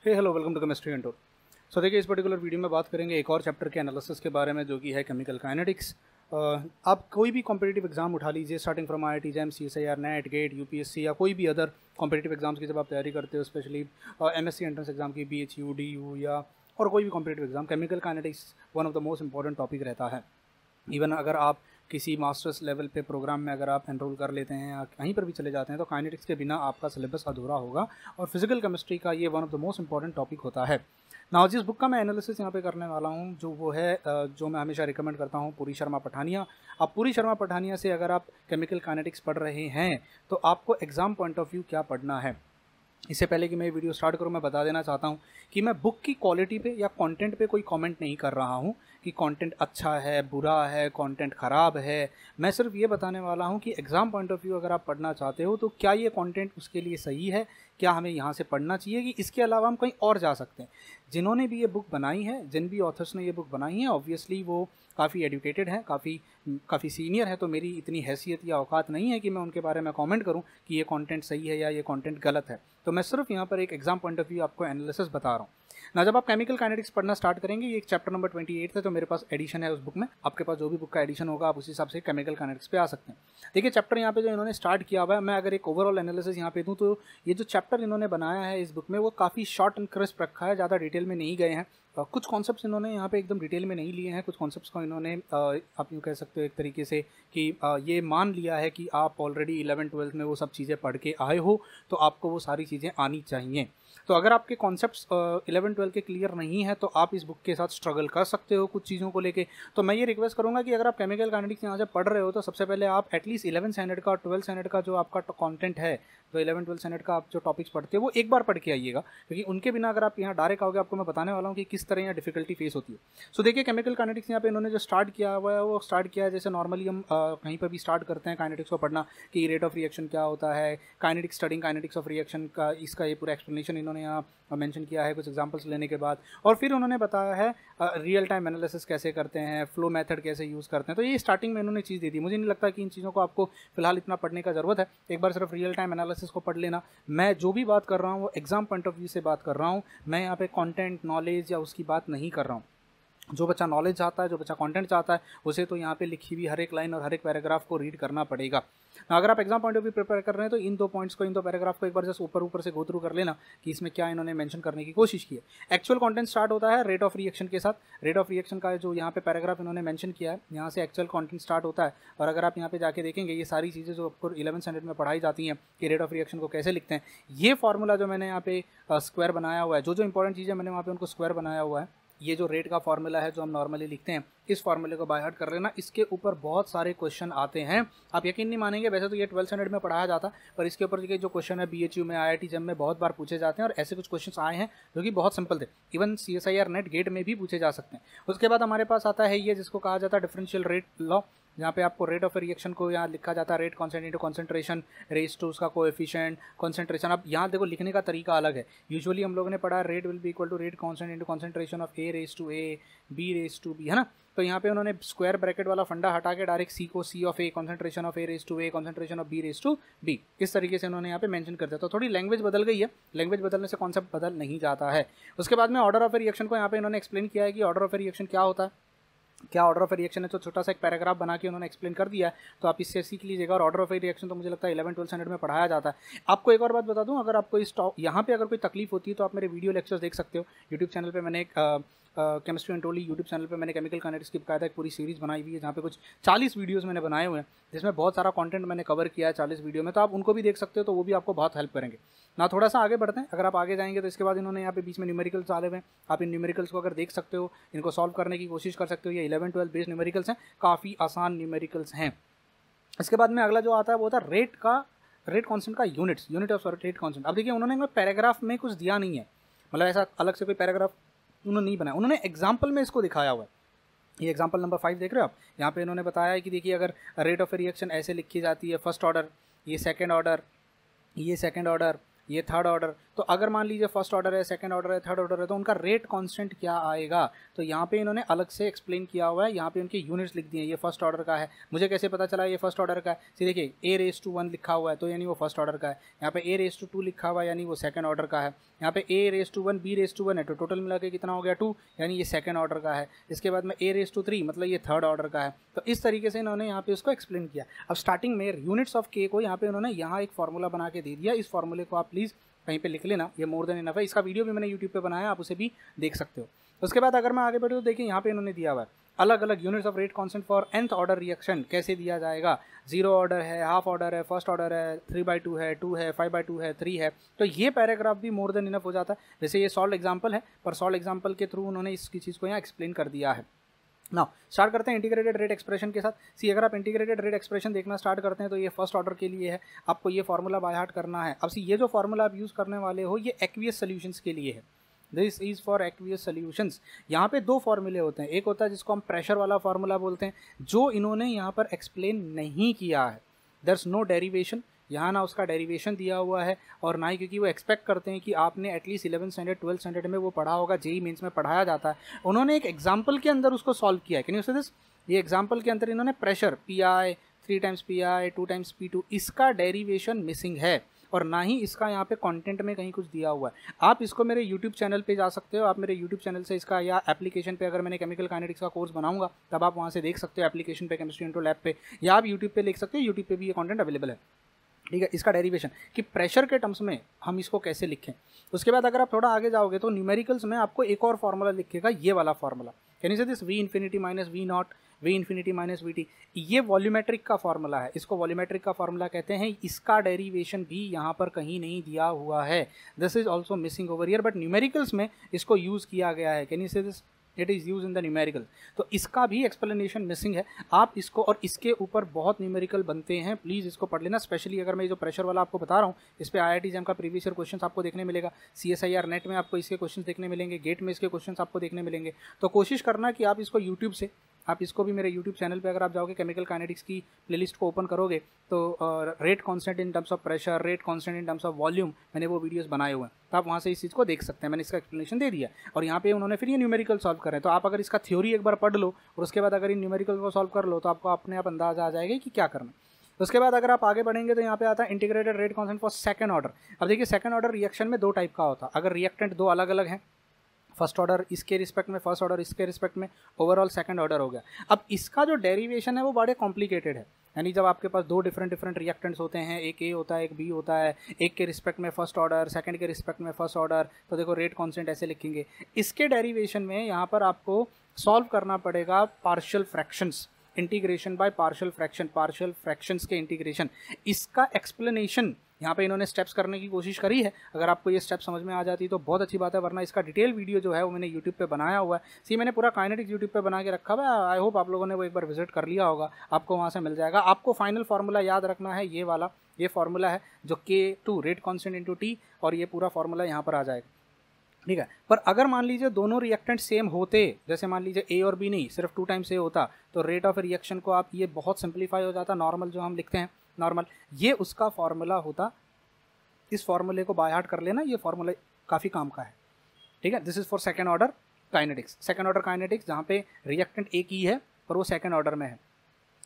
Hello welcome to chemistry and tour. So देखिए, इस particular video में बात करेंगे एक और चैप्टर के एनालिसिस के बारे में, जो कि है केमिकल काइनेटिक्स। आप कोई भी कॉम्पिटिटिव एग्जाम उठा लीजिए, starting from IIT JAM, CSIR, NET, GATE, UPSC या कोई भी अदर कॉम्पिटिटिव एग्जाम्स की जब आप तैयारी करते हो, स्पेशली MSc एंट्रेंस एग्जाम की, BHU, DU या और कोई भी competitive exam, chemical kinetics one of the most important topic रहता है। इवन अगर आप किसी मास्टर्स लेवल पे प्रोग्राम में अगर आप एनरोल कर लेते हैं या कहीं पर भी चले जाते हैं, तो काइनेटिक्स के बिना आपका सिलेबस अधूरा होगा। और फिजिकल केमिस्ट्री का ये one of the most important topic होता है। नाउ जिस बुक का मैं एनालिसिस यहाँ पे करने वाला हूँ, जो वो है जो मैं हमेशा रिकमेंड करता हूँ, पुरी शर्मा पठानिया। अब पुरी शर्मा पठानिया से अगर आप केमिकल काइनेटिक्स पढ़ रहे हैं तो आपको एग्जाम पॉइंट ऑफ व्यू क्या पढ़ना है। इससे पहले कि मैं वीडियो स्टार्ट करूं, मैं बता देना चाहता हूं कि मैं बुक की क्वालिटी पे या कंटेंट पे कोई कमेंट नहीं कर रहा हूं कि कंटेंट अच्छा है, बुरा है, कंटेंट ख़राब है। मैं सिर्फ ये बताने वाला हूं कि एग्ज़ाम पॉइंट ऑफ व्यू अगर आप पढ़ना चाहते हो तो क्या ये कंटेंट उसके लिए सही है, क्या हमें यहाँ से पढ़ना चाहिए, कि इसके अलावा हम कहीं और जा सकते हैं। जिन्होंने भी ये बुक बनाई है, जिन भी ऑथर्स ने ये बुक बनाई है, ऑब्वियसली वो काफ़ी एजुकेटेड है, काफ़ी सीनियर है। तो मेरी इतनी हैसियत या औकात नहीं है कि मैं उनके बारे में कमेंट करूं कि ये कंटेंट सही है या ये कंटेंट गलत है। तो मैं सिर्फ यहाँ पर एक एग्जाम पॉइंट ऑफ व्यू आपको एनालिसिस बता रहा हूँ ना। जब आप केमिकल काइनेटिक्स पढ़ना स्टार्ट करेंगे, ये चैप्टर नंबर 28 है, तो मेरे पास एडिशन है उस बुक में। आपके पास जो भी बुक का एडिशन होगा, आप उसी हिसाब से केमिकल काइनेटिक्स पे आ सकते हैं। देखिए, चैप्टर यहाँ पे जो इन्होंने स्टार्ट किया हुआ है, मैं अगर एक ओवरऑल एनालिसिस यहाँ पे दूँ तो ये जो चैप्टर इन्होंने बनाया है इस बुक में, वो काफ़ी शॉर्ट एंड क्रिस्प रखा है, ज़्यादा डिटेल में नहीं गए हैं। कुछ कॉन्सेप्ट्स इन्होंने यहाँ पे एकदम डिटेल में नहीं लिए हैं। कुछ कॉन्सेप्ट्स को इन्होंने आप यूँ कह सकते हो एक तरीके से कि ये मान लिया है कि आप ऑलरेडी 11-12 में वो सब चीज़ें पढ़ के आए हो, तो आपको वो सारी चीज़ें आनी चाहिए। तो अगर आपके कॉन्सेप्ट्स 11-12 के क्लियर नहीं है तो आप इस बुक के साथ स्ट्रगल कर सकते हो कुछ चीज़ों को लेके। तो मैं ये रिक्वेस्ट करूँगा कि अगर आप केमिकल काइनेटिक्स यहाँ से पढ़ रहे हो तो सबसे पहले आप एटलीस्ट 11 स्टैंडर्ड का और 12 स्टैंडर्ड का जो आपका कंटेंट है, जो 11-12 स्टैंडर्ड का आप जो टॉपिक्स पढ़ते हो, वो एक बार पढ़ के आइएगा, क्योंकि उनके बिना अगर आप यहाँ डायरेक्ट आओगे, आपको मैं बताने वाला हूँ कि किस तरह यहाँ डिफिकल्टी फेस होती है। सो देखिए, केमिकल काइनेटिक्स यहाँ पे इन्होंने जो स्टार्ट किया हुआ है, वो स्टार्ट किया है जैसे नॉर्मली हम कहीं पर भी स्टार्ट करते हैं काइनेटिक्स को पढ़ना, कि रेट ऑफ रिएक्शन क्या होता है, kinetics studying kinetics of reaction का, इसका ये पूरा एक्सप्लेनेशन इन्होंने यहाँ मेंशन किया है कुछ एग्जांपल्स लेने के बाद। और फिर उन्होंने बताया है रियल टाइम एनालिसिस कैसे करते हैं, फ्लो मेथड कैसे यूज़ करते हैं। तो ये स्टार्टिंग में इन्होंने चीज़ दे दी। मुझे नहीं लगता कि इन चीज़ों को आपको फिलहाल इतना पढ़ने का ज़रूरत है। एक बार सिर्फ रियल टाइम एनालिसिस को पढ़ लेना। मैं जो भी बात कर रहा हूँ वो एग्जाम पॉइंट ऑफ व्यू से बात कर रहा हूँ। मैं यहाँ पे कंटेंट, नॉलेज या उसकी बात नहीं कर रहा हूँ। जो बच्चा नॉलेज चाहता है, जो बच्चा कंटेंट चाहता है, उसे तो यहाँ पे लिखी हुई हर एक लाइन और हर एक पैराग्राफ को रीड करना पड़ेगा। अगर आप exam point of view prepare कर रहे हैं तो इन दो पॉइंट्स को, इन दो पैराग्राफ को एक बार जस्ट ऊपर से गो थ्रू कर लेना कि इसमें क्या इन्होंने मेंशन करने की कोशिश की है। एक्चुअल कंटेंट स्टार्ट होता है रेट ऑफ रिएक्शन के साथ। रेट ऑफ रिएक्शन का जो यहाँ पे पैराग्राफ इन्होंने मेंशन किया है, यहाँ से एक्चुअल कंटेंट स्टार्ट होता है। और अगर आप यहाँ पे जाके देखेंगे, ये सारी चीज़ें जो आपको 11th स्टैंडर्ड में पढ़ाई जाती हैं कि रेट ऑफ रिएक्शन को कैसे लिखते हैं, ये फार्मूला जो मैंने यहाँ पे स्क्वायर बनाया हुआ है, जो इंपॉर्टेंट चीज़ें मैंने वहाँ पे उनको स्क्वायर बनाया हुआ है, ये जो रेट का फार्मूला है जो हम नॉर्मली लिखते हैं, इस फार्मूले को बाय हार्ट कर लेना। इसके ऊपर बहुत सारे क्वेश्चन आते हैं, आप यकीन नहीं मानेंगे। वैसे तो ये 12th स्टैंडर्ड में पढ़ाया जाता, पर इसके ऊपर जो क्वेश्चन है BHU में, IIT JAM में बहुत बार पूछे जाते हैं। और ऐसे कुछ क्वेश्चन आए हैं जो कि बहुत सिंपल थे, इवन CSIR नेट गेट में भी पूछे जा सकते हैं। उसके बाद हमारे पास आता है ये जिसको कहा जाता है डिफरेंशियल रेट लॉ, जहाँ पे आपको रेट ऑफ रिएक्शन को यहाँ लिखा जाता है rate constant into concentration raise to उसका कोएफिशिएंट कंसंट्रेशन। अब यहाँ देखो, लिखने का तरीका अलग है। यूजुअली हम लोगों ने पढ़ा rate will be equal to rate constant into concentration of A raise to A, B raise to B, है ना। तो यहाँ पे उन्होंने स्क्वायर ब्रैकेट वाला फंडा हटा के डायरेक्ट C को C of A, concentration of A raise to A, concentration of B raise to B, इस तरीके से उन्होंने यहाँ पे मेंशन कर दिया। तो थोड़ी लैंग्वेज बदल गई है, लैंग्वेज बदलने से कॉन्सेप्ट बदल नहीं जाता है। उसके बाद में ऑर्डर ऑफ रिएक्शन को यहाँ पे इन्होंने एक्सप्लेन किया है कि ऑर्डर ऑफ रिएक्शन क्या होता है, क्या ऑर्डर ऑफ रिएक्शन है। तो छोटा सा एक पैराग्राफ बना के उन्होंने एक्सप्लेन कर दिया है, तो आप इससे सीख लीजिएगा। और ऑर्डर ऑफ रिएक्शन तो मुझे लगता है 11-12 स्टैंडर्ड में पढ़ाया जाता है। आपको एक और बात बता दूं, अगर आपको इस यहाँ पे अगर कोई तकलीफ होती है तो आप मेरे वीडियो लेक्चर्स देख सकते हो यूट्यूब चैनल पे। मैंने एक chemistry and Toli YouTube channel पे मैंने केमिकल काइनेटिक्स की बकायदा एक पूरी सीरीज़ बनाई हुई है, जहाँ पे कुछ 40 वीडियोस मैंने बनाए हुए हैं, जिसमें बहुत सारा कंटेंट मैंने कवर किया है 40 वीडियो में। तो आप उनको भी देख सकते हो, तो वो भी आपको बहुत हेल्प करेंगे ना। थोड़ा सा आगे बढ़ते हैं। अगर आप आगे जाएंगे तो इसके बाद इन्होंने यहाँ पे बीच में न्यूमेरिकल्स डाले हुए हैं। आप इन न्यूमेरिकल्स को अगर देख सकते हो, इनको सॉल्व करने की कोशिश कर सकते हो। ये 11-12 बेस्ड न्यूमेरिकल्स हैं, काफ़ी आसान न्यूमेरिकल्स हैं। इसके बाद में अगला जो आता है वो होता है रेट कांस्टेंट का यूनिट ऑफ रेट कांस्टेंट। अब देखिए, उन्होंने पैराग्राफ में कुछ दिया नहीं है, मतलब ऐसा अलग से कोई पैराग्राफ उन्होंने नहीं बनाया, उन्होंने एग्जाम्पल में इसको दिखाया हुआ है। ये एग्जाम्पल नंबर 5 देख रहे हो आप, यहाँ पे इन्होंने बताया है कि देखिए, अगर रेट ऑफ रिएक्शन ऐसे लिखी जाती है, फर्स्ट ऑर्डर, ये सेकंड ऑर्डर, ये थर्ड ऑर्डर, तो तो अगर मान लीजिए फर्स्ट ऑर्डर है, सेकंड ऑर्डर है, थर्ड ऑर्डर है, तो उनका रेट कांस्टेंट क्या आएगा, तो यहाँ पे इन्होंने अलग से एक्सप्लेन किया हुआ है। यहाँ पे उनके यूनिट्स लिख दिए हैं। ये फर्स्ट ऑर्डर का है, मुझे कैसे पता चला ये फर्स्ट ऑर्डर का है? सी देखिए A⁻1 लिखा हुआ है तो यानी वो फर्स्ट ऑर्डर का है। यहाँ पे A⁻2 लिखा हुआ है यानी वो सेकंड ऑर्डर का है। यहाँ पे A⁻1 B⁻1 है तो टोटल मिला के कितना हो गया 2, यानी ये सेकंड ऑर्डर का है। इसके बाद में A⁻3 मतलब ये थर्ड ऑर्डर का है। तो इस तरीके से इन्होंने यहाँ पे उसको एक्सप्लेन किया। अब स्टार्टिंग में यूनिट्स ऑफ K को यहाँ पे उन्होंने यहाँ एक फार्मूला बना के दे दिया। इस फार्मूले को आप प्लीज़ कहीं पे लिख लेना, ये मोर देन इनफ है। इसका वीडियो भी मैंने यूट्यूब पे बनाया, आप उसे भी देख सकते हो। उसके बाद अगर मैं आगे बढ़ूँ तो देखिए यहाँ पे इन्होंने दिया हुआ है अलग अलग units of rate constant for nth order reaction कैसे दिया जाएगा। 0 ऑर्डर है, हाफ ऑर्डर है, फर्स्ट ऑर्डर है, 3/2 है, 2 है, 5/2 है, 3 है। तो ये पैराग्राफ भी मोर देन इनफ हो जाता है। वैसे ये सॉल्व एग्जाम्पल है, पर सॉल्व एग्जाम्पल के थ्रू उन्होंने इसकी चीज़ को यहाँ एक्सप्लेन कर दिया है। नाउ स्टार्ट करते हैं इंटीग्रेटेड रेट एक्सप्रेशन के साथ। सी अगर आप इंटीग्रेटेड रेट एक्सप्रेशन देखना स्टार्ट करते हैं तो ये फर्स्ट ऑर्डर के लिए है, आपको ये फार्मूला बाय हार्ट करना है। अब सी ये जो फार्मूला आप यूज़ करने वाले हो ये एक्वियस सॉल्यूशंस के लिए है। This is for aqueous solutions. यहाँ पे दो फॉर्मूले होते हैं, एक होता है जिसको हम प्रेशर वाला फार्मूला बोलते हैं, जो इन्होंने यहाँ पर एक्सप्लेन नहीं किया है। देयर इज नो डेरिवेशन, यहाँ ना उसका डेरिवेशन दिया हुआ है और ना ही, क्योंकि वो एक्सपेक्ट करते हैं कि आपने at least 11th standard 12th standard में वो पढ़ा होगा, जेई मेंस में पढ़ाया जाता है। उन्होंने एक एग्जाम्पल के अंदर उसको सॉल्व किया है। कैन यू से दिस? ये एग्जाम्पल के अंदर इन्होंने pressure PI 3 times PI 2 times P2 इसका डेरिवेशन मिसिंग है और ना ही इसका यहाँ पे कंटेंट में कहीं कुछ दिया हुआ है। आप इसको मेरे यूट्यूब चैनल पे जा सकते हो, आप मेरे यूट्यूब चैनल से इसका या एप्लीकेशन पे अगर मैंने केमिकल काइनेटिक्स का कोर्स बनाऊंगा तब आप वहाँ से देख सकते हो एप्लीकेशन पे केमिस्ट्री इंट्रो लैब पे, या आप यूट्यूब पे लिख सकते हो, यूट्यूब पे भी ये कंटेंट अवेलेबल है। ठीक है, इसका डेरिवेशन कि प्रेशर के टर्म्स में हम इसको कैसे लिखें। उसके बाद अगर आप थोड़ा आगे जाओगे तो न्यूमेरिकल्स में आपको एक और फार्मूला लिखेगा, ये वाला फार्मूला। कैन यू से this? V∞ minus V0 V∞ minus VT, ये वॉल्यूमेट्रिक का फार्मूला है, इसको वॉल्यूमेट्रिक का फार्मूला कहते हैं। इसका डेरिवेशन भी यहाँ पर कहीं नहीं दिया हुआ है। This is also missing over here, but numericals में इसको यूज़ किया गया है। कैन यू से this? It is use in the numerical. तो इसका भी एक्सप्लेनेशन मिसिंग है। आप इसको, और इसके ऊपर बहुत न्यूमेरिकल बनते हैं, प्लीज़ इसको पढ़ लेना। स्पेशली अगर मैं जो प्रेशर वाला आपको बता रहा हूँ, इस पर IIT JAM का प्रीवियस ईयर क्वेश्चन आपको देखने मिलेगा, CSIR नेट में आपको इसके क्वेश्चन देखने मिलेंगे, गेट में इसके क्वेश्चन आपको देखने मिलेंगे। तो कोशिश करना कि आप इसको यूट्यूब से, आप इसको भी मेरे यूट्यूब चैनल पे अगर आप जाओगे केमिकल काइनेटिक्स की प्लेलिस्ट को ओपन करोगे तो rate constant in terms of pressure, rate constant in terms of volume, मैंने वो वीडियोस बनाए हुए हैं, तो आप वहाँ से इस चीज़ को देख सकते हैं। मैंने इसका एक्सप्लेनेशन दे दिया और यहाँ पे उन्होंने फिर ये न्यूमेरिकल सॉल्व करें। तो आप अगर इसका थ्योरी एक बार पढ़ लो और उसके बाद अगर इन न्यूमेरिकल को सॉल्व कर लो तो आपको अपने आप अंदाजा आ जाएगा कि क्या करना। उसके बाद अगर आप आगे बढ़ेंगे तो यहाँ पे आता है integrated rate constant for second order. अब देखिए सेकंड ऑर्डर रिएक्शन में दो टाइप का होता है। अगर रिएक्टेंट दो अलग अलग हैं, फर्स्ट ऑर्डर इसके रिस्पेक्ट में, फर्स्ट ऑर्डर इसके रिस्पेक्ट में, ओवरऑल सेकंड ऑर्डर हो गया। अब इसका जो डेरिवेशन है वो बड़े कॉम्प्लिकेटेड है। यानी जब आपके पास दो डिफरेंट रिएक्टेंट्स होते हैं, एक A होता है एक B होता है, एक के रिस्पेक्ट में फर्स्ट ऑर्डर, सेकंड के रिस्पेक्ट में फर्स्ट ऑर्डर, तो देखो रेट कांस्टेंट ऐसे लिखेंगे। इसके डेरिवेशन में यहाँ पर आपको सॉल्व करना पड़ेगा partial fractions, integration by partial fraction, partial fractions के इंटीग्रेशन। इसका एक्सप्लेनेशन यहाँ पे इन्होंने स्टेप्स करने की कोशिश करी है। अगर आपको ये स्टेप समझ में आ जाती तो बहुत अच्छी बात है, वरना इसका डिटेल वीडियो जो है वो मैंने यूट्यूब पे बनाया हुआ है। सी मैंने पूरा काइनेटिक्स यूट्यूब पे बना के रखा हुआ है। आई होप आप लोगों ने वो एक बार विजिट कर लिया होगा, आपको वहाँ से मिल जाएगा। आपको फाइनल फार्मूला याद रखना है, ये वाला, ये फार्मूला है जो K2 rate constant into T, और ये पूरा फार्मूला यहाँ पर आ जाएगा। ठीक है, पर अगर मान लीजिए दोनों रिएक्टेंट सेम होते, जैसे मान लीजिए A और B नहीं, सिर्फ 2 टाइम्स A होता, तो रेट ऑफ रिएक्शन को आप, ये बहुत सिंप्लीफाई हो जाता, नॉर्मल जो हम लिखते हैं नॉर्मल, ये उसका फार्मूला होता। इस फार्मूले को बाय हार्ट कर लेना, ये फार्मूला काफ़ी काम का है। ठीक है, this is for second order kinetics. Second order kinetics जहाँ पे रिएक्टेंट एक ही है पर वो सेकंड ऑर्डर में है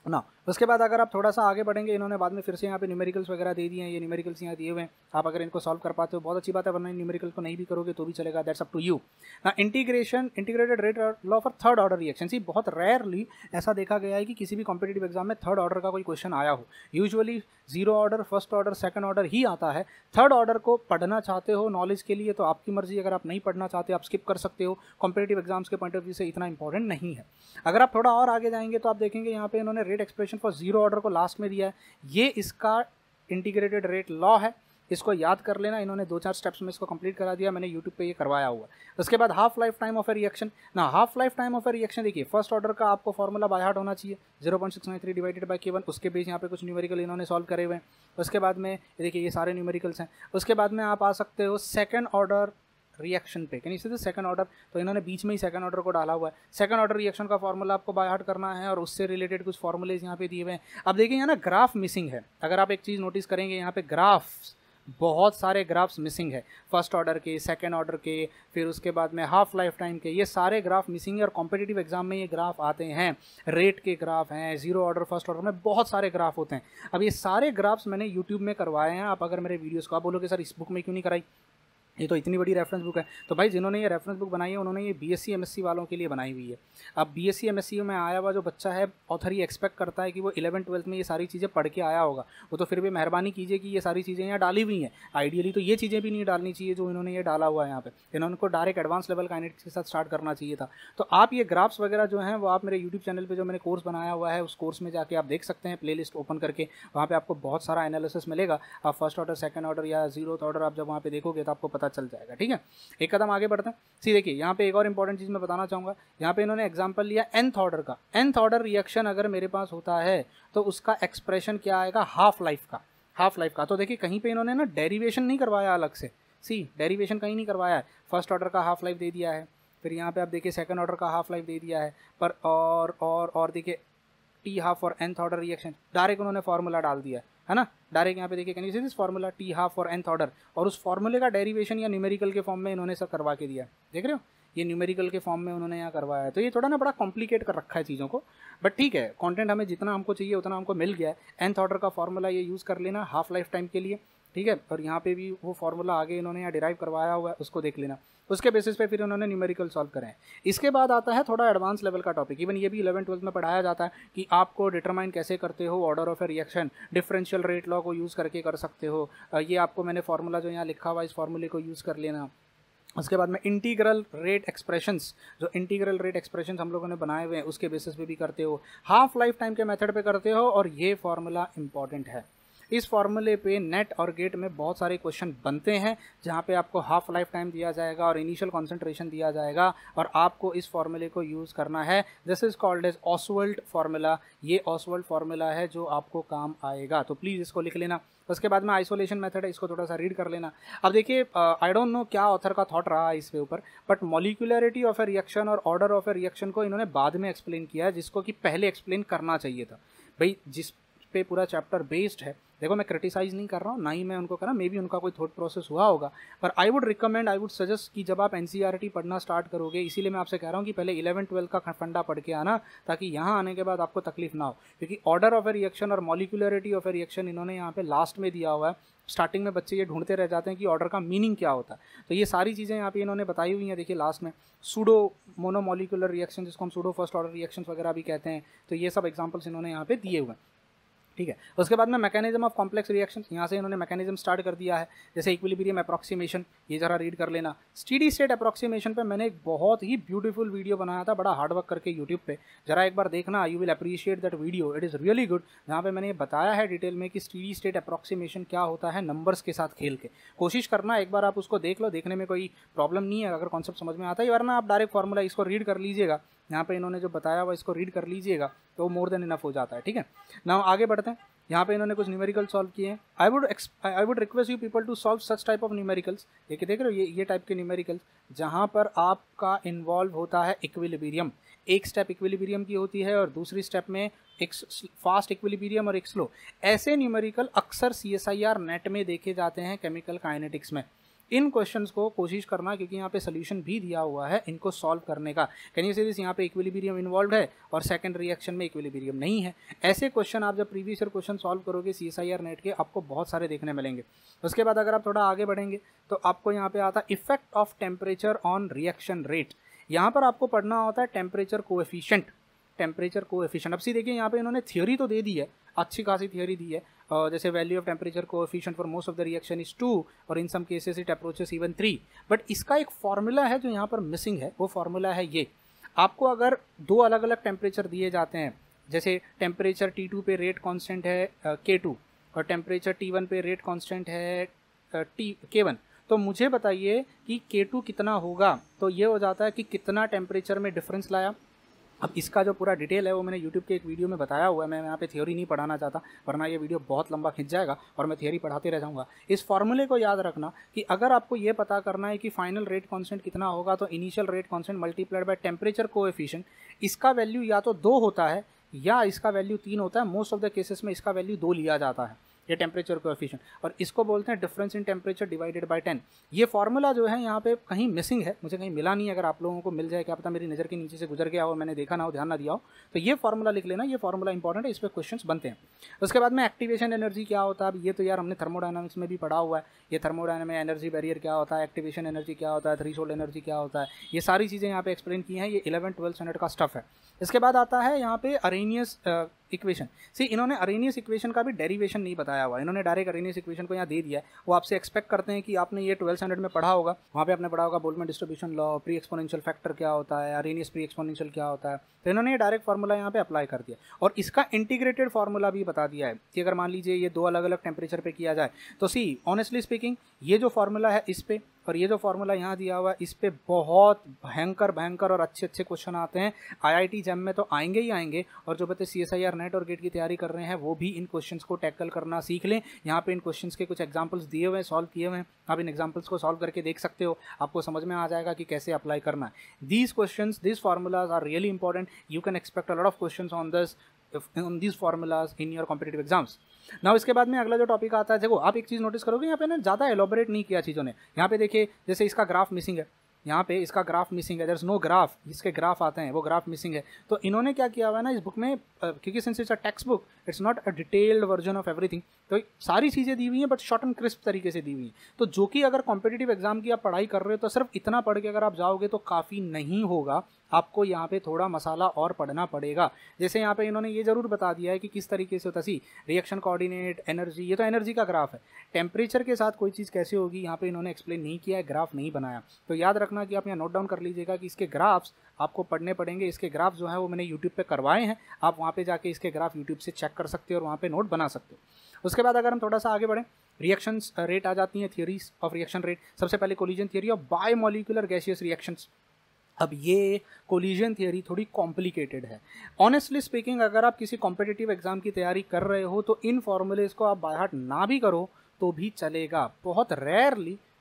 ना। उसके बाद अगर आप थोड़ा सा आगे बढ़ेंगे, इन्होंने बाद में फिर से यहाँ पे न्यूमेरिकल्स वगैरह दे दिए हैं। ये न्यूमेरिकल्स यहाँ दिए हुए हैं, आप अगर इनको सॉल्व कर पाते हो बहुत अच्छी बात है, वरना न्यूमेरिकल को नहीं भी करोगे तो भी चलेगा, दैट्स अप टू यू ना। Integrated rate law for third order reaction. See बहुत रेयरली ऐसा देखा गया है कि किसी भी कॉम्पिटिटिव एग्जाम में थर्ड ऑर्डर का कोई क्वेश्चन आया हो। Usually 0 order, first order, second order ही आता है। थर्ड ऑर्डर को पढ़ना चाहते हो नॉलेज के लिए तो आपकी मर्जी, अगर आप नहीं पढ़ना चाहते आप स्किप कर सकते हो। कॉम्पिटिटिव एग्जाम्स के पॉइंट ऑफ व्यू से इतना इंपॉर्टेंट नहीं है। अगर आप थोड़ा और आगे जाएंगे तो आप देखेंगे यहाँ पे इन्होंने रेट एक्सप्रेशन फॉर 0 ऑर्डर को लास्ट में दिया है। ये इसका इंटीग्रेटेड रेट लॉ है, इसको याद कर लेना। इन्होंने 2-4 स्टेप्स में इसको कंप्लीट करा दिया, मैंने यूट्यूब पे ये करवाया हुआ है। उसके बाद half life time of a reaction ना, half life time of a reaction देखिए, फर्स्ट ऑर्डर का आपको फॉर्मूला बाय हार्ट होना चाहिए, 0.693 डिवाइडेड बाय K1। उसके बेस यहाँ पे कुछ न्यूमेरिकल इन्होंने सॉल्व करे हुए हैं। उसके बाद में देखिए ये सारे न्यूमेरिकल्स हैं। उसके बाद में आप आ सकते हो सेकंड ऑर्डर रिएक्शन पे, कैन यू सेकंड ऑर्डर, तो इन्होंने बीच में ही सेकंड ऑर्डर को डाला हुआ है। सेकंड ऑर्डर रिएक्शन का फॉर्मूला आपको बाय हार्ट करना है और उससे रिलेटेड कुछ फॉर्मूलेज यहाँ पे दिए हुए हैं। अब देखिए यहाँ ना ग्राफ मिसिंग है। अगर आप एक चीज़ नोटिस करेंगे यहाँ पे बहुत सारे ग्राफ्स मिसिंग है, फर्स्ट ऑर्डर के, सेकंड ऑर्डर के, फिर उसके बाद में हाफ लाइफ टाइम के, ये सारे ग्राफ मिसिंग है और कॉम्पिटिटिव एग्जाम में ये ग्राफ आते हैं। रेट के ग्राफ हैं, जीरो ऑर्डर, फर्स्ट ऑर्डर में बहुत सारे ग्राफ होते हैं। अब ये सारे ग्राफ्स मैंने यूट्यूब में करवाए हैं। आप अगर मेरे वीडियोज़ को आप बोलोगे सर इस बुक में क्यों नहीं कराई, ये तो इतनी बड़ी रेफरेंस बुक है। तो भाई जिन्होंने ये रेफरेंस बुक बनाई है उन्होंने ये बीएससी एमएससी वालों के लिए बनाई हुई है। अब बीएससी एमएससी में आया हुआ जो बच्चा है, ऑथर ये एक्सपेक्ट करता है कि वो 11th-12th में ये सारी चीज़ें पढ़ के आया होगा। वो तो फिर भी मेहरबानी कीजिए कि ये सारी चीज़ें यहाँ डाली हुई हैं। आइडियली तो ये चीज़ें भी नहीं डालनी चाहिए जो इन्होंने ये डाला हुआ है यहाँ पे। इन्होंने को डायरेक्ट एडवांस लेवल काइनेटिक्स के साथ स्टार्ट करना चाहिए था। तो आप ये ग्राफ्स वगैरह जो हैं वो आप मेरे यूट्यूब चैनल पर जो मैंने कोर्स बनाया हुआ है उस कोर्स में जाके आप देख सकते हैं, प्ले लिस्ट ओपन करके। वहाँ पर आपको बहुत सारा एनालिसिस मिलेगा। आप फर्स्ट ऑर्डर, सेकंड ऑर्डर या जीरो ऑर्डर आप जब वहाँ पे देखोगे तो आपको पता चल जाएगा। ठीक है, एक कदम आगे बढ़ते हैं। सी देखिए यहाँ पे एक और इंपॉर्टेंट चीज़ मैं बताना चाहूँगा। यहाँ पे इन्होंने एग्जांपल लिया nth ऑर्डर का। nth ऑर्डर रिएक्शन अगर मेरे पास होता है तो उसका एक्सप्रेशन क्या आएगा, हाफ लाइफ का। हाफ लाइफ का तो देखिए कहीं पे इन्होंने ना डेरिवेशन नहीं करवाया अलग से। सी डेरिवेशन कहीं नहीं करवाया है। फर्स्ट ऑर्डर का हाफ लाइफ दे दिया है, फिर यहाँ पे आप देखिए सेकंड ऑर्डर का हाफ लाइफ दे दिया है, पर और देखिए टी हाफ और nth ऑर्डर रिएक्शन डायरेक्ट उन्होंने फार्मूला डाल दिया है ना। डायरेक्ट यहाँ पे देखिए can you see this formula T half और nth ऑर्डर, और उस फार्मूले का डेरिवेशन या न्यूमेरिकल के फॉर्म में इन्होंने सब करवा के दिया। देख रहे हो, ये न्यूमेरिकल के फॉर्म में उन्होंने यहाँ करवाया है। तो ये थोड़ा ना बड़ा कॉम्प्लिकेट कर रखा है चीज़ों को, बट ठीक है, कंटेंट हमें जितना हमको चाहिए उतना हमको मिल गया है। nth ऑर्डर का फार्मूला ये यूज़ कर लेना हाफ लाइफ टाइम के लिए। ठीक है, और यहाँ पे भी वो फार्मूला आगे इन्होंने यहाँ डिराइव करवाया हुआ है, उसको देख लेना। उसके बेसिस पे फिर उन्होंने न्यूमेरिकल सॉल्व करे हैं। इसके बाद आता है थोड़ा एडवांस लेवल का टॉपिक। इवन ये भी 11th-12th में पढ़ाया जाता है कि आपको डिटरमाइन कैसे करते हो order of a reaction, differential rate law को यूज़ करके कर सकते हो। ये आपको मैंने फार्मूला जो यहाँ लिखा हुआ है इस फार्मूले को यूज़ कर लेना। उसके बाद में इंटीग्रल रेट एक्सप्रेशंस, जो इंटीग्रल रेट एक्सप्रेशंस हम लोगों ने बनाए हुए हैं उसके बेसिस पे भी करते हो, हाफ लाइफ टाइम के मेथड पे करते हो। और ये फार्मूला इंपॉर्टेंट है। इस फार्मूले पे नेट और गेट में बहुत सारे क्वेश्चन बनते हैं जहाँ पे आपको हाफ लाइफ टाइम दिया जाएगा और इनिशियल कंसंट्रेशन दिया जाएगा और आपको इस फार्मूले को यूज़ करना है। This is called as Oswald formula. ये ऑसवाल्ड फार्मूला है जो आपको काम आएगा, तो प्लीज़ इसको लिख लेना। उसके बाद में आइसोलेशन मेथड है, इसको थोड़ा सा रीड कर लेना। अब देखिए आई डोंट नो क्या ऑथर का थॉट रहा है इसके ऊपर, but molecularity of a reaction और ऑर्डर ऑफ ए रिएक्शन को इन्होंने बाद में एक्सप्लेन किया है, जिसको कि पहले एक्सप्लेन करना चाहिए था। भाई जिस पे पूरा चैप्टर बेस्ड है, देखो मैं क्रिटिसाइज नहीं कर रहा हूँ, ना ही मैं उनको कर रहा, मे बी उनका कोई थॉट प्रोसेस हुआ होगा, पर I would recommend, I would suggest कि जब आप एनसीईआरटी पढ़ना स्टार्ट करोगे, इसीलिए मैं आपसे कह रहा हूँ कि पहले 11th-12th का फंडा पढ़ के आना, ताकि यहाँ आने के बाद आपको तकलीफ ना हो। क्योंकि ऑर्डर ऑफ ए रिएक्शन और मॉलिक्यूलरिटी ऑफ ए रिएक्शन इन्होंने यहाँ पे लास्ट में दिया हुआ है। स्टार्टिंग में बच्चे ये ढूंढते रह जाते हैं कि ऑर्डर का मीनिंग क्या होता है, तो ये सारी चीज़ें यहाँ पे इन्होंने बताई हुई हैं। देखिए लास्ट में सूडो मोनोमोलिकुलर रिएक्शन, जिसको हम सूडो फर्स्ट ऑर्डर रिएक्शंस वगैरह भी कहते हैं, तो ये सब एग्जांपल्स इन्होंने यहाँ पे दिए हुए हैं। ठीक है, उसके बाद में मैकेनिज्म ऑफ कॉम्प्लेक्स रिएक्शन, यहाँ से इन्होंने मैकेनिज्म स्टार्ट कर दिया है। जैसे इक्विलिब्रियम अप्रॉक्सीमेशन, ये जरा रीड कर लेना। स्टेडी स्टेट अप्रॉक्सीमेशन पे मैंने एक बहुत ही ब्यूटीफुल वीडियो बनाया था, बड़ा हार्ड वर्क करके यूट्यूब पे, जरा एक बार देखना, you will appreciate that video, it is really good. जहाँ पे मैंने बताया है डिटेल में कि स्टेडी स्टेट अप्रॉक्सीमेशन क्या होता है नंबर्स के साथ खेल के। कोशिश करना एक बार आप उसको देख लो, देखने में कोई प्रॉब्लम नहीं है अगर कॉन्सेप्ट समझ में आता है, वरना आप डायरेक्ट फार्मूला इसको रीड कर लीजिएगा। यहाँ पे इन्होंने जो बताया हुआ इसको रीड कर लीजिएगा तो मोर देन इनफ हो जाता है। ठीक है, नाउ आगे बढ़ते हैं। यहाँ पे इन्होंने कुछ न्यूमेरिकल सॉल्व किए हैं। I would request you people to solve such type of numericals. देखिए देख रहे हो ये टाइप के न्यूमेरिकल्स जहाँ पर आपका इन्वॉल्व होता है इक्विलिब्रियम। एक स्टेप इक्विलिब्रियम की होती है और दूसरी स्टेप में एक फास्ट इक्विलिब्रियम और एक स्लो। ऐसे न्यूमेरिकल अक्सर CSIR नेट में देखे जाते हैं केमिकल काइनेटिक्स में। इन क्वेश्चंस को कोशिश करना, क्योंकि यहाँ पे सोल्यूशन भी दिया हुआ है इनको सॉल्व करने का। कैन यू सी दिस, यहाँ पे इक्विलिब्रियम इन्वॉल्व है और सेकंड रिएक्शन में इक्विलिब्रियम नहीं है। ऐसे क्वेश्चन आप जब प्रीवियस ईयर क्वेश्चन सॉल्व करोगे CSIR नेट के, आपको बहुत सारे देखने मिलेंगे। उसके बाद अगर आप थोड़ा आगे बढ़ेंगे तो आपको यहाँ पे आता है effect of temperature on reaction rate. यहाँ पर आपको पढ़ना होता है टेम्परेचर कोएफिशिएंट। टेम्परेचर कोएफिशिएंट, अब सी देखिए यहाँ पे इन्होंने थ्योरी तो दे दी है, अच्छी खासी थ्योरी दी है। जैसे value of temperature coefficient for most of the reaction is 2 और in some cases it approaches even 3। But इसका एक फॉर्मूला है जो यहाँ पर मिसिंग है, वो फॉर्मूला है ये। आपको अगर दो अलग अलग टेम्परेचर दिए जाते हैं, जैसे टेम्परेचर T2 पे रेट कांस्टेंट है K2 और टेम्परेचर T1 पे रेट कांस्टेंट है K1, तो मुझे बताइए कि K2 कितना होगा। तो ये हो जाता है कि कितना टेम्परेचर में डिफरेंस लाया। अब इसका जो पूरा डिटेल है वो मैंने YouTube के एक वीडियो में बताया हुआ है। मैं यहाँ पे थ्योरी नहीं पढ़ाना चाहता, वरना ये वीडियो बहुत लंबा खिंच जाएगा और मैं थ्योरी पढ़ाते रह जाऊँगा। इस फॉर्मूले को याद रखना कि अगर आपको ये पता करना है कि फाइनल रेट कांस्टेंट कितना होगा, तो initial rate constant multiplied by temperature coefficient, इसका वैल्यू या तो 2 होता है या इसका वैल्यू 3 होता है। मोस्ट ऑफ द केसेस में इसका वैल्यू 2 लिया जाता है। ये टेम्परेचर कोएफिशिएंट, और इसको बोलते हैं difference in temperature divided by 10। ये फॉर्मूला जो है यहाँ पे कहीं मिसिंग है, मुझे कहीं मिला नहीं है, अगर आप लोगों को मिल जाए, क्या पता मेरी नज़र के नीचे से गुजर गया हो, मैंने देखा ना हो, ध्यान ना दिया हो, तो ये फॉर्मूला लिख लेना, ये फॉर्मूला इंपॉर्टेंट है, इस पर क्वेश्चन बनते हैं। उसके बाद में एक्टिवेशन एनर्जी क्या होता है, अब ये तो यार हमने थर्मोडायनामिक्स में भी पढ़ा हुआ है, ये थर्मोडायनामिक एनर्जी बैरियर क्या होता है, एक्टिवेशन एनर्जी क्या होता है, थ्रेशोल्ड एनर्जी क्या होता है, ये सारी चीज़ें यहाँ पे एक्सप्लेन की हैं, ये 11th-12th स्टैंडर्ड का स्टफ है। इसके बाद आता है यहाँ पे अरेनियस इक्वेशन। सी इन्होंने अरेनियस इक्वेशन का भी डेरिवेशन नहीं बताया हुआ, इन्होंने डायरेक्ट अरेनियस इक्वेशन को यहाँ दे दिया है। वो आपसे एक्सपेक्ट करते हैं कि आपने ये 12th स्टैंडर्ड में पढ़ा होगा, वहाँ पे आपने पढ़ा होगा Boltzmann distribution law, pre exponential factor क्या होता है, अरेनियस प्री एक्सपोनेंशियल क्या होता है, तो इन्होंने ये डायरेक्ट फार्मूला यहाँ पे अप्लाई कर दिया और इसका इंटीग्रेटेड फार्मूला भी बता दिया है कि अगर मान लीजिए ये दो अलग अलग टेम्परेचर पे किया जाए तो सी ऑनेस्टली स्पीकिंग ये जो फार्मूला है इस पे और ये जो फार्मूला यहाँ दिया हुआ है इस पे बहुत भयंकर और अच्छे क्वेश्चन आते हैं। IIT जैम में तो आएंगे ही आएंगे, और जो बच्चे CSIR नेट और गेट की तैयारी कर रहे हैं वो भी इन क्वेश्चंस को टैकल करना सीख लें। यहाँ पे इन क्वेश्चंस के कुछ एग्जांपल्स दिए हुए हैं, सॉल्व किए हुए हैं, आप इन एग्जांपल्स को सॉल्व करके देख सकते हो, आपको समझ में आ जाएगा कि कैसे अप्लाई करना है। These questions, this formulas are really important, you can expect a lot of questions on this formulas in your competitive exams. Now इसके बाद में अगला जो टॉपिक आता है, देखो आप एक चीज़ नोटिस करोगे यहाँ पे ना ज़्यादा एलोबरेट नहीं किया चीज़ों ने। यहाँ पे देखिए जैसे इसका ग्राफ मिसिंग है, यहाँ पे इसका ग्राफ मिसिंग है, देयर इज नो ग्राफ, इसके ग्राफ आते हैं वो ग्राफ मिसिंग है। तो इन्होंने क्या किया हुआ है ना इस बुक में, क्योंकि since it's a text book it's not a detailed version of everything, तो सारी चीज़ें दी हुई हैं बट शॉर्ट एंड क्रिस्प तरीके से दी हुई हैं। तो जो कि अगर कॉम्पिटिटिव एग्जाम की आप पढ़ाई कर रहे हो तो सिर्फ इतना पढ़ के अगर आप जाओगे तो काफ़ी नहीं होगा, आपको यहाँ पे थोड़ा मसाला और पढ़ना पड़ेगा। जैसे यहाँ पे इन्होंने ये जरूर बता दिया है कि किस तरीके से होता है, रिएक्शन कोऑर्डिनेट, एनर्जी, ये तो एनर्जी का ग्राफ है, टेम्परेचर के साथ कोई चीज़ कैसे होगी यहाँ पे इन्होंने एक्सप्लेन नहीं किया है, ग्राफ नहीं बनाया। तो याद रखना कि आप यहाँ नोट डाउन कर लीजिएगा कि इसके ग्राफ्स आपको पढ़ने पड़ेंगे। इसके ग्राफ जो है वो मैंने यूट्यूब पे करवाए हैं, आप वहाँ पे जाके इसके ग्राफ यूट्यूब से चेक कर सकते हो और वहाँ पे नोट बना सकते हो। उसके बाद अगर हम थोड़ा सा आगे बढ़ें, रिएक्शंस रेट आ जाती हैं, थियरीज ऑफ रिएक्शन रेट। सबसे पहले collision theory of biomolecular gaseous reactions. अब ये कोलिजन थियरी थोड़ी कॉम्प्लिकेटेड है। ऑनेस्टली स्पीकिंग अगर आप किसी कॉम्पिटिटिव एग्जाम की तैयारी कर रहे हो तो इन फॉर्मूलेज को आप बाय हार्ट ना भी करो तो भी चलेगा।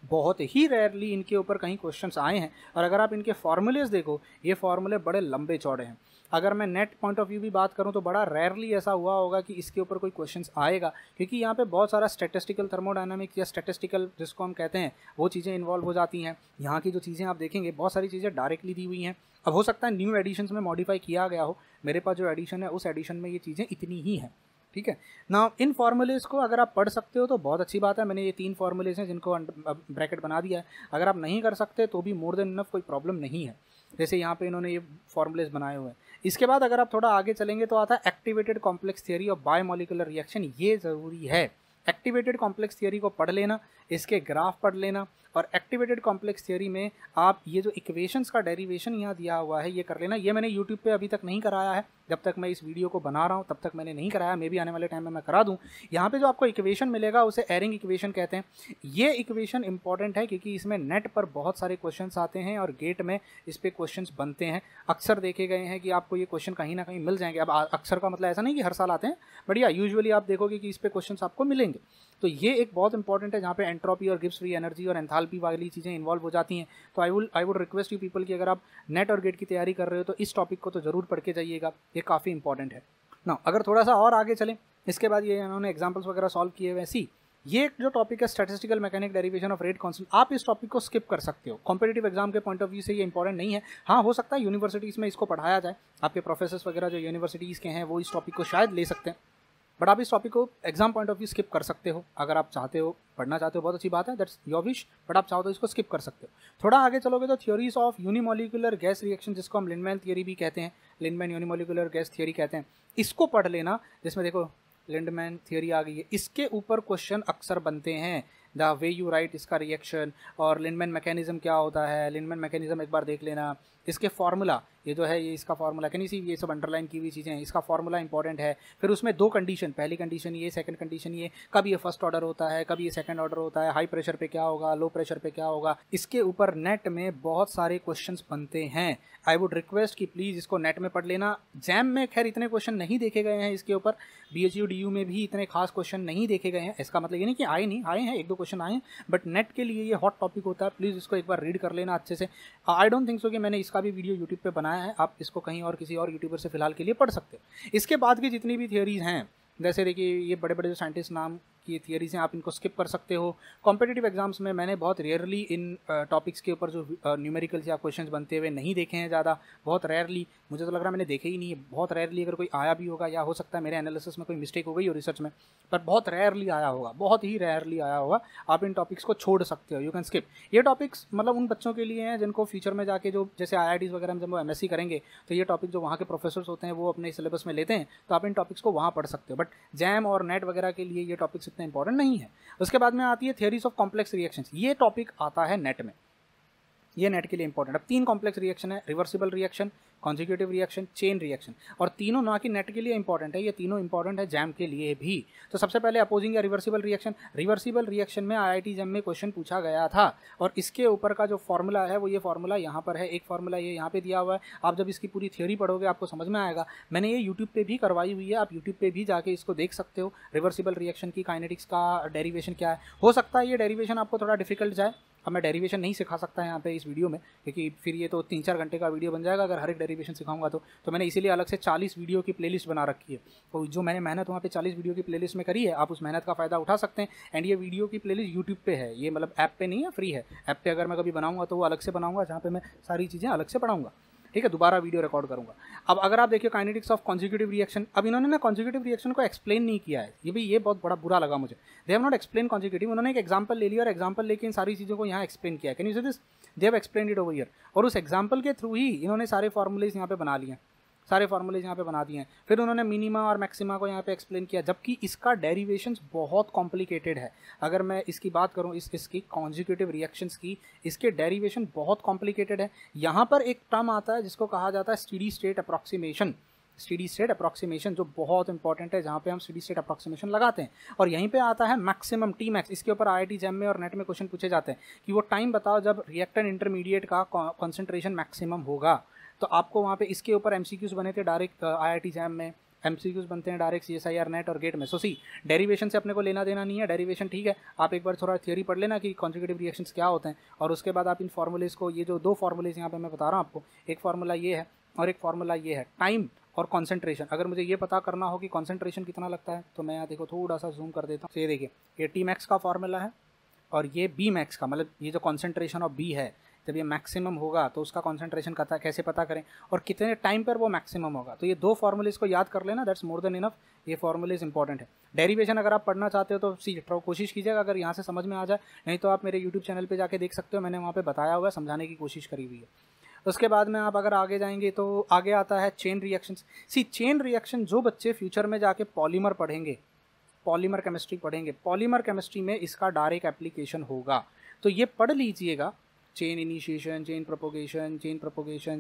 बहुत ही रेयरली इनके ऊपर कहीं क्वेश्चंस आए हैं, और अगर आप इनके फॉर्मूलेज देखो, ये फॉर्मूले बड़े लंबे चौड़े हैं। अगर मैं नेट पॉइंट ऑफ व्यू भी बात करूं तो बड़ा रेयरली ऐसा हुआ होगा कि इसके ऊपर कोई क्वेश्चंस आएगा, क्योंकि यहाँ पे बहुत सारा स्टैटिस्टिकल थर्मोडायनामिक्स या स्टैटिस्टिकल जिसको हम कहते हैं वो चीज़ें इन्वॉल्व हो जाती हैं। यहाँ की जो चीज़ें आप देखेंगे बहुत सारी चीज़ें डायरेक्टली दी हुई हैं। अब हो सकता है न्यू एडिशंस में मॉडिफाई किया गया हो, मेरे पास जो एडिशन है उस एडिशन में ये चीज़ें इतनी ही हैं, ठीक है ना। इन फॉर्मूलेज को अगर आप पढ़ सकते हो तो बहुत अच्छी बात है। मैंने ये 3 फॉर्मूलेज हैं जिनको ब्रैकेट बना दिया है, अगर आप नहीं कर सकते तो भी मोर देन इनफ, कोई प्रॉब्लम नहीं है। जैसे यहाँ पे इन्होंने ये फॉर्मूलेज बनाए हुए हैं। इसके बाद अगर आप थोड़ा आगे चलेंगे तो आता है activated complex theory of biomolecular reaction. ये ज़रूरी है, एक्टिवेटेड कॉम्प्लेक्स थियरी को पढ़ लेना, इसके ग्राफ पढ़ लेना, और एक्टिवेटेड कॉम्प्लेक्स थियरी में आप ये जो इक्वेशंस का डेरिवेशन यहाँ दिया हुआ है ये कर लेना। ये मैंने यूट्यूब पे अभी तक नहीं कराया है, जब तक मैं इस वीडियो को बना रहा हूँ तब तक मैंने नहीं कराया, मे भी आने वाले टाइम में मैं करा दूँ। यहाँ पे जो आपको इक्वेशन मिलेगा उसे एरिंग इक्वेशन कहते हैं। ये इक्वेशन इंपॉर्टेंट है क्योंकि इसमें नेट पर बहुत सारे क्वेश्चन आते हैं और गेट में इस पर क्वेश्चन बनते हैं। अक्सर देखे गए हैं कि आपको ये क्वेश्चन कहीं ना कहीं मिल जाएंगे। अब अक्सर का मतलब ऐसा नहीं कि हर साल आते हैं, बट या यूजुअली आप देखोगे कि इस पर क्वेश्चन आपको मिलेंगे। तो ये एक बहुत इंपॉर्टेंट है जहाँ पे एंट्रोपी और गिब्स फ्री एनर्जी और एंथैल्पी वाली चीज़ें इन्वॉल्व हो जाती हैं। तो आई वुड रिक्वेस्ट यू पीपल कि अगर आप नेट और गेट की तैयारी कर रहे हो तो इस टॉपिक को तो ज़रूर पढ़ के जाइएगा, ये काफ़ी इंपॉर्टेंट है ना। अगर थोड़ा सा और आगे चलें, इसके बाद ये इन्होंने एग्जाम्पल्स वगैरह सॉल्व किए हुए हैं। ये जो टॉपिक है statistical mechanic derivation of rate constant, आप इस टॉपिक को स्किप कर सकते हो। कॉम्पिटिटिव एग्जाम के पॉइंट ऑफ व्यू से ये इंपॉर्टेंट नहीं है। हाँ, हो सकता है यूनिवर्सिटीज़ में इसको पढ़ाया जाए, आपके प्रोफेसर्स वगैरह जो यूनिवर्सिटीज़ के हैं वो इस टॉपिक को शायद ले सकते हैं, बट आप इस टॉपिक को exam point of view skip कर सकते हो। अगर आप चाहते हो, पढ़ना चाहते हो, बहुत अच्छी बात है, दैट्स योर विश, बट आप चाहो तो इसको स्किप कर सकते हो। थोड़ा आगे चलोगे तो theories of unimolecular gas reaction, जिसको हम लिंडमैन थियरी भी कहते हैं, लिंडमैन यूनिमोलिकुलर गैस थियरी कहते हैं, इसको पढ़ लेना। जिसमें देखो लिंडमैन थियरी आ गई है, इसके ऊपर क्वेश्चन अक्सर बनते हैं, द वे यू राइट इसका रिएक्शन, और लिंडमैन मैकेनिज्म क्या होता है, लिंडमैन मैकेनिज्म एक बार देख लेना। इसके फार्मूला, ये जो है ये इसका फार्मूला, कैन यू सी, ये सब अंडरलाइन की हुई चीज़ें हैं, इसका फार्मूला इंपॉर्टेंट है। फिर उसमें 2 कंडीशन, पहली कंडीशन ये, सेकंड कंडीशन ये, कब ये फर्स्ट ऑर्डर होता है, कब ये सेकंड ऑर्डर होता है, हाई प्रेशर पे क्या होगा, लो प्रेशर पे क्या होगा। इसके ऊपर नेट में बहुत सारे क्वेश्चंस बनते हैं। आई वुड रिक्वेस्ट कि प्लीज़ इसको नेट में पढ़ लेना। जैम में खैर इतने क्वेश्चन नहीं देखे गए हैं इसके ऊपर, BHU DU में भी इतने खास क्वेश्चन नहीं देखे गए हैं। इसका मतलब ये नहीं कि आए हैं, 1-2 क्वेश्चन आए हैं, बट नेट के लिए ये हॉट टॉपिक होता है। प्लीज़ इसको एक बार रीड कर लेना अच्छे से। आई डोंट थिंक सो कि मैंने इसका भी वीडियो यूट्यूब पे बनाया है, आप इसको कहीं और किसी और यूट्यूबर से फिलहाल के लिए पढ़ सकते हो। इसके बाद की जितनी भी थियरीज हैं, जैसे देखिए ये बड़े बड़े जो साइंटिस्ट नाम ये थियरीज हैं आप इनको स्किप कर सकते हो। कॉम्पिटिटिव एग्जाम्स में मैंने बहुत रेयरली इन टॉपिक्स के ऊपर जो न्यूमेरिकल्स या क्वेश्चंस बनते हुए नहीं देखे हैं ज़्यादा, बहुत रेयरली, मुझे तो लग रहा है मैंने देखे ही नहीं है। बहुत रेयरली अगर कोई आया भी होगा, या हो सकता है मेरे एनालिसिस में कोई मिस्टेक हो गई हो रिसर्च में, पर बहुत रेयरली आया होगा, बहुत ही रेयरली आया होगा। आप इन टॉपिक्स को छोड़ सकते हो, यू कैन स्किप। ये टॉपिक्स मतलब उन बच्चों के लिए हैं जिनको फ्यूचर में जाके जो जैसे IITs वगैरह में जब वो MSc करेंगे तो ये टॉपिक जो वहाँ के प्रोफेसर्स होते हैं वो अपने सिलेबस में लेते हैं, तो आप इन टॉपिक्स को वहाँ पढ़ सकते हो। बट जैम और नेट वगैरह के लिए ये टॉपिक्स इतने इंपॉर्टेंट नहीं है। उसके बाद में आती है थियरीज ऑफ कॉम्प्लेक्स रिएक्शंस। ये टॉपिक आता है नेट में, ये नेट के लिए इंपॉर्टेंट। अब 3 कॉम्प्लेक्स रिएक्शन है, reversible reaction, consecutive reaction, chain reaction, और तीनों ना कि नेट के लिए इंपॉर्टेंट है, ये तीनों इंपॉर्टेंट है जैम के लिए भी। तो सबसे पहले अपोजिंग या रिवर्सिबल रिएक्शन। रिवर्सिबल रिएक्शन में IIT जैम में क्वेश्चन पूछा गया था, और इसके ऊपर का जो फॉर्मूला है वो ये फॉर्मूला यहाँ पर है, एक फॉर्मूला ये यहाँ पे दिया हुआ है। आप जब इसकी पूरी थ्योरी पढ़ोगे आपको समझ में आएगा। मैंने ये यूट्यूब पे भी करवाई हुई है, आप यूट्यूब पे भी जाके इसको देख सकते हो। रिवर्सिबल रिएक्शन की काइनेटिक्स का डेरिवेशन क्या है। हो सकता है ये डेरिवेशन आपको थोड़ा डिफिकल्ट जाए, अब मैं डेरिवेशन नहीं सिखा सकता यहाँ पे इस वीडियो में, क्योंकि फिर ये तो 3-4 घंटे का वीडियो बन जाएगा अगर हर एक डेरिवेशन सिखाऊंगा तो मैंने इसीलिए अलग से 40 वीडियो की प्लेलिस्ट बना रखी है। तो जो मैंने मेहनत वहाँ पे 40 वीडियो की प्लेलिस्ट में करी है, आप उस मेहनत का फ़ायदा उठा सकते हैं। एंड ये वीडियो की प्लेलिस्ट यूट्यूब पे है, ये मतलब ऐप पे नहीं है, फ्री है। ऐप पे अगर मैं कभी बनाऊंगा तो वो अलग से बनाऊंगा, जहाँ पे मैं सारी चीज़ें अलग से पढ़ाऊंगा, ठीक है, दोबारा वीडियो रिकॉर्ड करूंगा। अब अगर आप देखिए काइनेटिक्स ऑफ कॉन्जिक्यूटिव रिएक्शन, अब इन्होंने ना कॉन्जिक्यूटिव रिएक्शन को एक्सप्लेन नहीं किया है, ये बहुत बड़ा बुरा लगा मुझे। They have not explain consecutive, उन्होंने एक एग्जांपल ले लिया और एग्जांपल लेके इन सारी चीज़ों को यहाँ एक्सप्लेन किया। Can you see this? They have explained it over here, और उस एग्जांपल के थ्रू ही इन्होंने सारे फॉर्मूलेज यहाँ पे बना लिए, सारे फॉर्मूलेज यहाँ पे बना दिए हैं। फिर उन्होंने मिनिमा और मैक्सिमा को यहाँ पे एक्सप्लेन किया, जबकि इसका डेरिवेशंस बहुत कॉम्प्लिकेटेड है। अगर मैं इसकी बात करूँ इसकी कॉन्जिक्यूटिव रिएक्शंस की, इसके डेरिवेशन बहुत कॉम्प्लिकेटेड है। यहाँ पर एक टर्म आता है जिसको कहा जाता है steady state approximation. Steady state approximation जो बहुत इंपॉर्टेंट है, जहाँ पे हम स्टेडी स्टेट अप्रॉक्सीमेशन लगाते हैं। और यहीं पे आता है मैक्सिमम, टी मैक्स। इसके ऊपर IIT जैम में और नेट में क्वेश्चन पूछे जाते हैं कि वो टाइम बताओ जब रिएक्टेंट इंटरमीडिएट का कॉन्सेंट्रेशन मैक्सिमम होगा। तो आपको वहाँ पे इसके ऊपर MCQs बने थे डायरेक्ट IIT जैम में, MCQs बनते हैं डायरेक्ट CSIR नेट और गेट में। सो सी डेरिवेशन से अपने को लेना देना नहीं है, डेरिवेशन ठीक है, आप एक बार थोड़ा थियरी पढ़ लेना कि कॉन्जिक्यूटिव रिएक्शंस क्या होते हैं, और उसके बाद आप इन फॉर्मूलेज को, ये जो 2 फॉर्मूलेज यहाँ पे मैं बता रहा हूँ आपको, एक फार्मूला ये है और एक फार्मूला ये है, टाइम और कॉन्सेंट्रेशन। अगर मुझे ये पता करना हो कि कॉन्सेंट्रेशन कितना लगता है तो मैं यहाँ देखो थोड़ा सा जूम कर देता हूँ। ये देखिए, ये टी मैक्स का फॉर्मूला है और ये बी मैक्स का, मतलब ये जो कॉन्सेंट्रेशन ऑफ बी है, जब ये मैक्सिमम होगा तो उसका कॉन्सेंट्रेशन कैसे पता करें और कितने टाइम पर वो मैक्सिमम होगा। तो ये 2 फॉर्मूलेज को याद कर लेना, दैट्स मोर देन इनफ। ये फॉर्मूलेज इंपॉर्टेंट है। डेरिवेशन अगर आप पढ़ना चाहते हो तो कोशिश कीजिएगा, अगर यहाँ से समझ में आ जाए, नहीं तो आप मेरे यूट्यूब चैनल पर जाके देख सकते हो, मैंने वहाँ पर बताया हुआ है, समझाने की कोशिश करी हुई है। उसके बाद में आप अगर आगे जाएंगे तो आगे आता है चेन रिएक्शंस। चेन रिएक्शन जो बच्चे फ्यूचर में जाके पॉलीमर पढ़ेंगे, पॉलीमर केमिस्ट्री पढ़ेंगे, पॉलीमर केमिस्ट्री में इसका डायरेक्ट एप्लीकेशन होगा, तो ये पढ़ लीजिएगा। Chain initiation, chain propagation,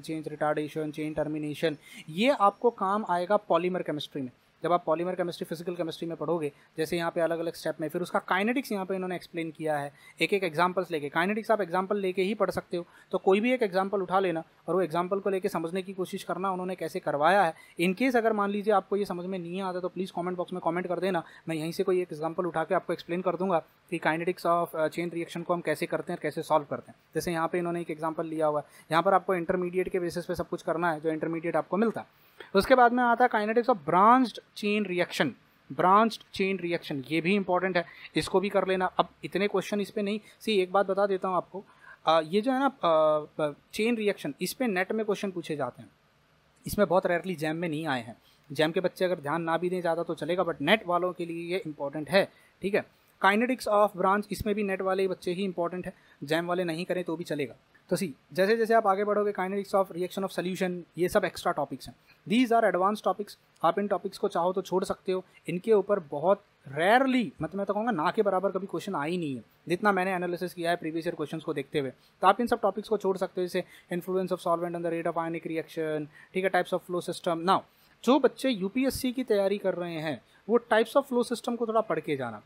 chain retardation, chain termination, ये आपको काम आएगा पॉलीमर केमिस्ट्री में। जब आप पॉलीमर केमिस्ट्री, फिजिकल केमिस्ट्री में पढ़ोगे, जैसे यहाँ पे अलग अलग स्टेप में, फिर उसका काइनेटिक्स यहाँ पे इन्होंने एक्सप्लेन किया है, एक एक एग्जांपल्स लेके। काइनेटिक्स आप एग्जांपल लेके ही पढ़ सकते हो, तो कोई भी एक एग्जांपल उठा लेना और वो एग्जांपल को लेके समझने की कोशिश करना उन्होंने कैसे करवाया है। इनकेस अगर मान लीजिए आपको ये समझ में नहीं आता तो प्लीज़ कॉमेंट बॉक्स में कॉमेंट कर देना, मैं यहीं से कोई एक एग्जाम्पल उठा के आपको एक्सप्लेन कर दूंगा कि काइनेटिक्स ऑफ चेन रिएक्शन को हम कैसे करते हैं, कैसे सॉल्व करते हैं। जैसे यहाँ पे इन्होंने एक एग्जाम्पल लिया हुआ है, यहाँ पर आपको इंटरमीडिएट के बेसिस पे सब कुछ करना है, जो इंटरमीडिएट आपको मिलता है। उसके बाद में आता है kinetics of branched chain reaction. Branched chain reaction ये भी इंपॉर्टेंट है, इसको भी कर लेना। अब इतने क्वेश्चन इस पे नहीं, एक बात बता देता हूँ आपको, ये जो है ना चेन रिएक्शन, इस पे नेट में क्वेश्चन पूछे जाते हैं, इसमें बहुत रेयरली जैम में नहीं आए हैं। जैम के बच्चे अगर ध्यान ना भी दें ज़्यादा तो चलेगा, बट नेट वालों के लिए ये इंपॉर्टेंट है, ठीक है। काइनेटिक्स ऑफ ब्रांच, इसमें भी नेट वाले बच्चे ही इंपॉर्टेंट है, जैम वाले नहीं करें तो भी चलेगा। तो जैसे जैसे आप आगे बढ़ोगे, kinetics of reaction of solution, ये सब एक्स्ट्रा टॉपिक्स हैं। दीज आर एडवांस टॉपिक्स, आप इन टॉपिक्स को चाहो तो छोड़ सकते हो, इनके ऊपर बहुत रेयरली, मतलब मैं तो कहूँगा ना के बराबर कभी क्वेश्चन आ ही नहीं है, जितना मैंने एनालिसिस किया है प्रीवियस ईयर क्वेश्चंस को देखते हुए। तो आप इन सब टॉपिक्स को छोड़ सकते हो, जैसे influence of solvent on the rate of ionic reaction, ठीक है, types of flow system. Now जो बच्चे यूपीएससी की तैयारी कर रहे हैं वो टाइप्स ऑफ फ्लो सिस्टम को थोड़ा पढ़ के जाना,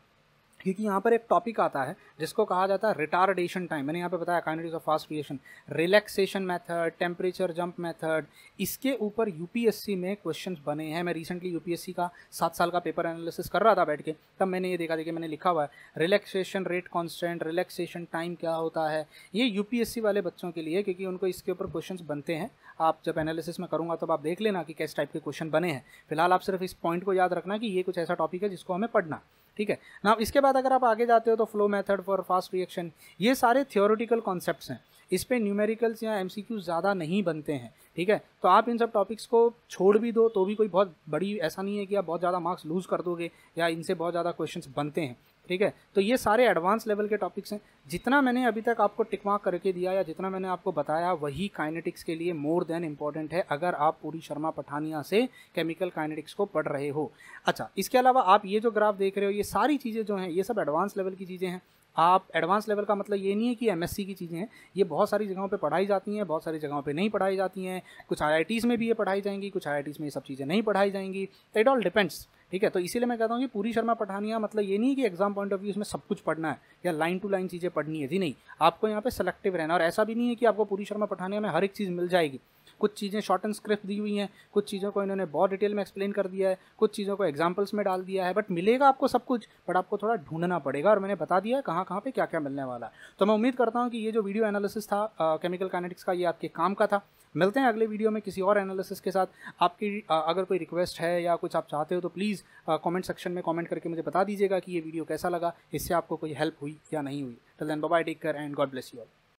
क्योंकि यहाँ पर एक टॉपिक आता है जिसको कहा जाता है रिटार्डेशन टाइम। मैंने यहाँ पे बताया kinetics of fast reaction, relaxation method, temperature jump method, इसके ऊपर यूपीएससी में क्वेश्चंस बने हैं। मैं रिसेंटली यूपीएससी का 7 साल का पेपर एनालिसिस कर रहा था बैठ के, तब मैंने ये देखा, देखिए मैंने लिखा हुआ है relaxation rate constant, relaxation time क्या होता है। ये यूपीएससी वाले बच्चों के लिए, क्योंकि उनको इसके ऊपर क्वेश्चंस बनते हैं। आप जब एनालिसिस में करूँगा तब आप देख लेना कि किस टाइप के क्वेश्चन बने हैं। फिलहाल आप सिर्फ इस पॉइंट को याद रखना कि ये कुछ ऐसा टॉपिक है जिसको हमें पढ़ना, ठीक है ना। इसके बाद अगर आप आगे जाते हो तो flow method for fast reaction, ये सारे थियोरेटिकल कॉन्सेप्ट्स हैं, इस पे न्यूमेरिकल्स या एमसीक्यू ज़्यादा नहीं बनते हैं, ठीक है। तो आप इन सब टॉपिक्स को छोड़ भी दो तो भी कोई बहुत बड़ी ऐसा नहीं है कि आप बहुत ज़्यादा मार्क्स लूज़ कर दोगे या इनसे बहुत ज़्यादा क्वेश्चंस बनते हैं, ठीक है। तो ये सारे एडवांस लेवल के टॉपिक्स हैं। जितना मैंने अभी तक आपको टिक मार्क करके दिया या जितना मैंने आपको बताया वही काइनेटिक्स के लिए मोर देन इंपॉर्टेंट है, अगर आप पूरी शर्मा पठानिया से केमिकल काइनेटिक्स को पढ़ रहे हो। अच्छा, इसके अलावा आप ये जो ग्राफ देख रहे हो, ये सारी चीज़ें जो हैं ये सब एडवांस लेवल की चीज़ें हैं। आप एडवांस लेवल का मतलब ये नहीं है कि एमएससी की चीज़ें हैं, ये बहुत सारी जगहों पे पढ़ाई जाती हैं, बहुत सारी जगहों पे नहीं पढ़ाई जाती हैं। कुछ आईआईटीज़ में भी ये पढ़ाई जाएंगी, कुछ आईआईटीज़ में ये सब चीज़ें नहीं पढ़ाई जाएंगी। इट ऑल डिपेंड्स, ठीक है। तो इसीलिए मैं कहता हूँ कि पूरी शर्मा पठानिया मतलब ये नहीं है कि एग्जाम पॉइंट ऑफ व्यू इसमें सब कुछ पढ़ना है या लाइन टू लाइन चीज़ें पढ़नी है, जी नहीं। आपको यहाँ पे सेलेक्टिव रहना, और ऐसा भी नहीं है कि आपको पूरी शर्मा पठानिया में हर एक चीज़ मिल जाएगी। कुछ चीज़ें शॉर्ट एंड स्क्रिप्ट दी हुई हैं, कुछ चीज़ों को इन्होंने बहुत डिटेल में एक्सप्लेन कर दिया है, कुछ चीज़ों को एग्जाम्पल्स में डाल दिया है, बट मिलेगा आपको सब कुछ, बट आपको थोड़ा ढूंढना पड़ेगा, और मैंने बता दिया है कहाँ कहाँ पे क्या क्या मिलने वाला है। तो मैं उम्मीद करता हूँ कि ये जो वीडियो एनालिसिस था केमिकल काइनेटिक्स का, ये आपके काम का था। मिलते हैं अगले वीडियो में किसी और एनालिसिस के साथ। आपकी अगर कोई रिक्वेस्ट है या कुछ आप चाहते हो तो प्लीज़ कमेंट सेक्शन में कमेंट करके मुझे बता दीजिएगा कि ये वीडियो कैसा लगा, इससे आपको कोई हेल्प हुई या नहीं हुई। Till then bye bye, take care and God bless you all.